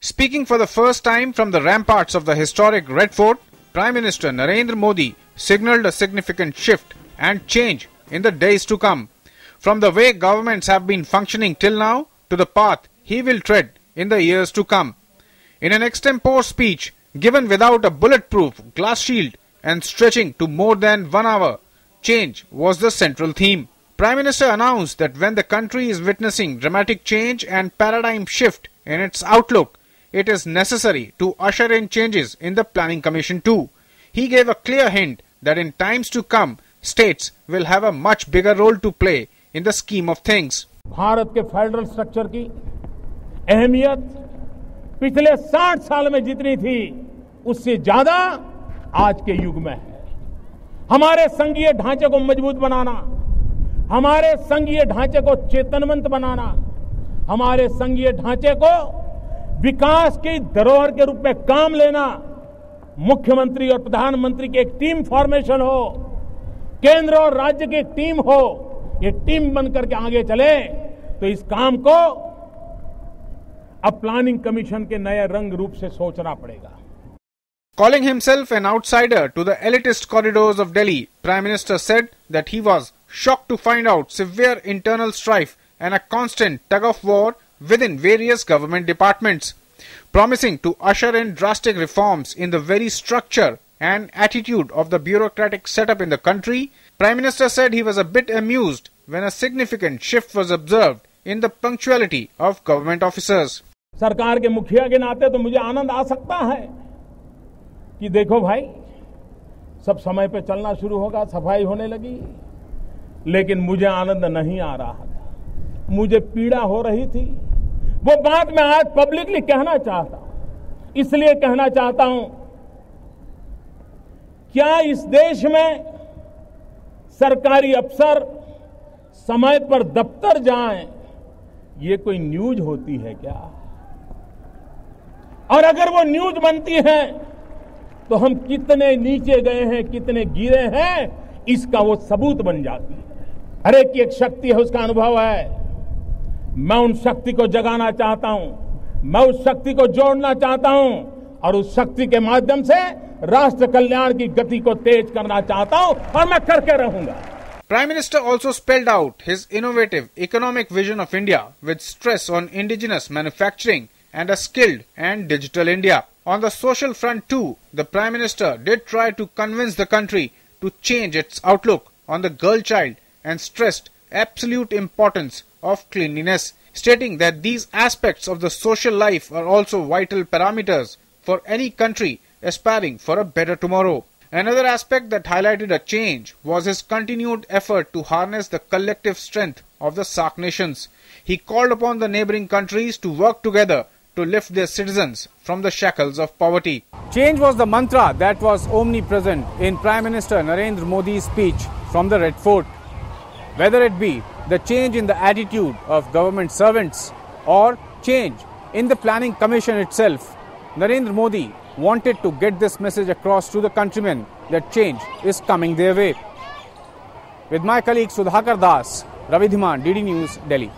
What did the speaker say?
Speaking for the first time from the ramparts of the historic Red Fort, Prime Minister Narendra Modi signalled a significant shift and change in the days to come. From the way governments have been functioning till now to the path he will tread in the years to come. In an extempore speech given without a bulletproof glass shield and stretching to more than 1 hour, change was the central theme. Prime Minister announced that when the country is witnessing dramatic change and paradigm shift in its outlook, it is necessary to usher in changes in the Planning Commission too. He gave a clear hint that in times to come, states will have a much bigger role to play in the scheme of things. Bharat के federal structure की अहमियत पिछले 60 साल में जितनी थी उससे ज्यादा आज के युग में है। हमारे संघीय ढांचे को मजबूत बनाना, हमारे संघीय ढांचे को चेतनवंत बनाना, हमारे संघीय ढांचे को विकास की धरोहर के रूप में काम लेना, मुख्यमंत्री और प्रधानमंत्री की एक टीम फॉर्मेशन हो, केंद्र और राज्य की एक टीम हो, ये टीम बनकर के आगे चले तो इस काम को अब प्लानिंग कमीशन के नए रंग रूप से सोचना पड़ेगा। Calling himself an outsider to the elitist corridors of Delhi, Prime Minister said that he was shocked to find out severe internal strife and a constant tug-of-war within various government departments. Promising to usher in drastic reforms in the very structure and attitude of the bureaucratic setup in the country, Prime Minister said he was a bit amused when a significant shift was observed in the punctuality of government officers. सरकार के मुखिया के नाते तो मुझे आनंद आ सकता है कि देखो भाई सब समय पे चलना शुरू होगा, सफाई होने लगी, लेकिन मुझे आनंद नहीं आ रहा था, मुझे पीड़ा हो रही थी। वो बात मैं आज पब्लिकली कहना चाहता हूं, इसलिए कहना चाहता हूं, क्या इस देश में सरकारी अफसर समय पर दफ्तर जाएं, ये कोई न्यूज होती है क्या? और अगर वो न्यूज बनती है तो हम कितने नीचे गए हैं, कितने गिरे हैं, इसका वो सबूत बन जाती है। हर एक की एक शक्ति है, उसका अनुभव है। मैं उन शक्ति को जगाना चाहता हूं, मैं उस शक्ति को जोड़ना चाहता हूं और उस शक्ति के माध्यम से राष्ट्र कल्याण की गति को तेज करना चाहता हूं और मैं करके रहूंगा। Prime Minister also spelled out his innovative economic vision of India with stress on indigenous manufacturing and a skilled and digital India. On the social front too, the Prime Minister did try to convince the country to change its outlook on the girl child and stressed absolute importance of cleanliness, stating that these aspects of the social life are also vital parameters for any country aspiring for a better tomorrow. Another aspect that highlighted a change was his continued effort to harness the collective strength of the SAARC nations. He called upon the neighboring countries to work together to lift their citizens from the shackles of poverty. Change was the mantra that was omnipresent in Prime Minister Narendra Modi's speech from the Red Fort. Whether it be the change in the attitude of government servants or change in the Planning Commission itself, Narendra Modi wanted to get this message across to the countrymen that change is coming their way. With my colleague Sudhakar Das, Ravi Dhiman, DD News, Delhi.